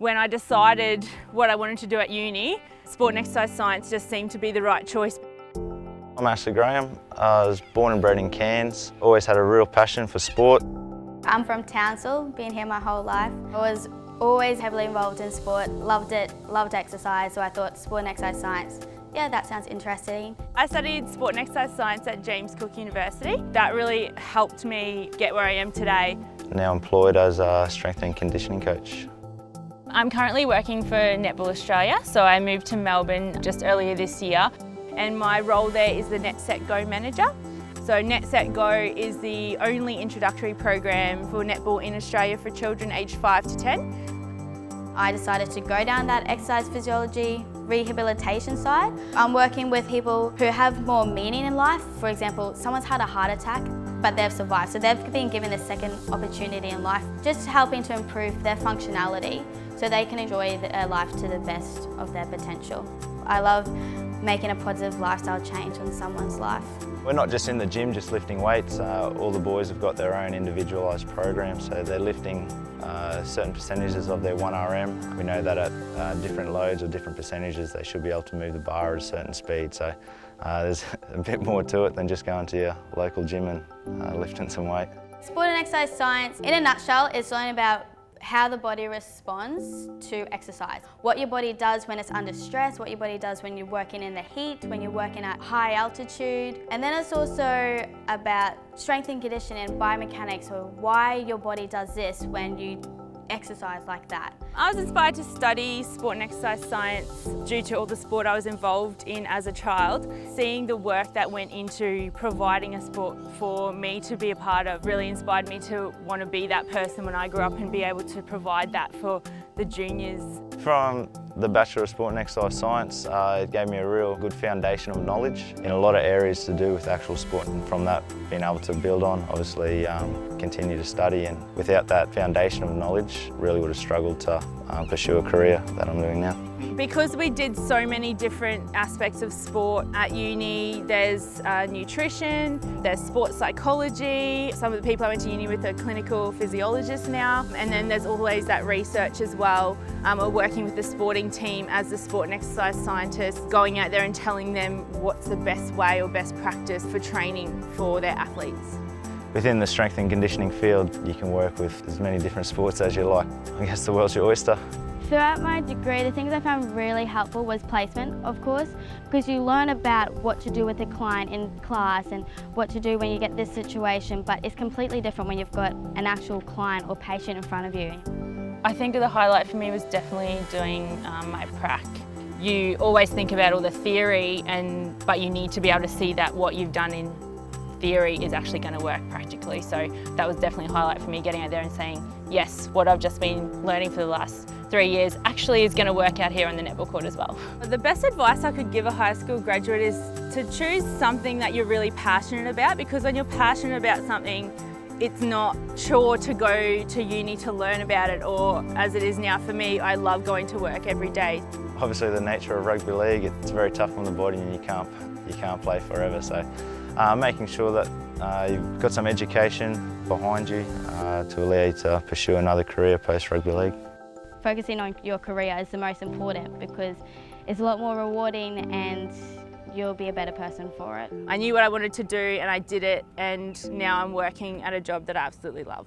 When I decided what I wanted to do at uni, sport and exercise science just seemed to be the right choice. I'm Ashley Graham. I was born and bred in Cairns. Always had a real passion for sport. I'm from Townsville, been here my whole life. I was always heavily involved in sport, loved it, loved exercise, so I thought sport and exercise science, yeah, that sounds interesting. I studied sport and exercise science at James Cook University. That really helped me get where I am today. Now employed as a strength and conditioning coach. I'm currently working for Netball Australia, so I moved to Melbourne just earlier this year, and my role there is the Net Set Go manager. So Net Set Go is the only introductory program for netball in Australia for children aged 5 to 10. I decided to go down that exercise physiology rehabilitation side. I'm working with people who have more meaning in life. For example, someone's had a heart attack, but they've survived, so they've been given a second opportunity in life, just helping to improve their functionality so they can enjoy their life to the best of their potential. I love making a positive lifestyle change on someone's life. We're not just in the gym just lifting weights. All the boys have got their own individualised programs, so they're lifting certain percentages of their 1RM. We know that at different loads or different percentages they should be able to move the bar at a certain speed, so there's a bit more to it than just going to your local gym and lifting some weight. Sport and exercise science, in a nutshell, is learning about how the body responds to exercise. What your body does when it's under stress, what your body does when you're working in the heat, when you're working at high altitude. And then it's also about strength and conditioning and biomechanics, or why your body does this when you exercise like that. I was inspired to study sport and exercise science due to all the sport I was involved in as a child. Seeing the work that went into providing a sport for me to be a part of really inspired me to want to be that person when I grew up and be able to provide that for the juniors. From the Bachelor of Sport and Exercise Science, it gave me a real good foundation of knowledge in a lot of areas to do with actual sport, and from that being able to build on, obviously continue to study, and without that foundation of knowledge really would have struggled to pursue a career that I'm doing now. Because we did so many different aspects of sport at uni, there's nutrition, there's sports psychology. Some of the people I went to uni with are clinical physiologists now, and then there's always that research as well. We're working with the sporting team as the sport and exercise scientists, going out there and telling them what's the best way or best practice for training for their athletes. Within the strength and conditioning field, you can work with as many different sports as you like. I guess the world's your oyster. Throughout my degree, the things I found really helpful was placement, of course, because you learn about what to do with a client in class and what to do when you get this situation, but it's completely different when you've got an actual client or patient in front of you. I think the highlight for me was definitely doing my prac. You always think about all the theory, but you need to be able to see that what you've done in theory is actually going to work practically. So that was definitely a highlight for me, getting out there and saying, yes, what I've just been learning for the last 3 years actually is going to work out here on the netball court as well. The best advice I could give a high school graduate is to choose something that you're really passionate about, because when you're passionate about something, it's not chore to go to uni to learn about it, or as it is now for me, I love going to work every day. Obviously the nature of rugby league, it's very tough on the body and you can't play forever, so making sure that you've got some education behind you to allow you to pursue another career post rugby league. Focusing on your career is the most important, because it's a lot more rewarding and you'll be a better person for it. I knew what I wanted to do and I did it, and now I'm working at a job that I absolutely love.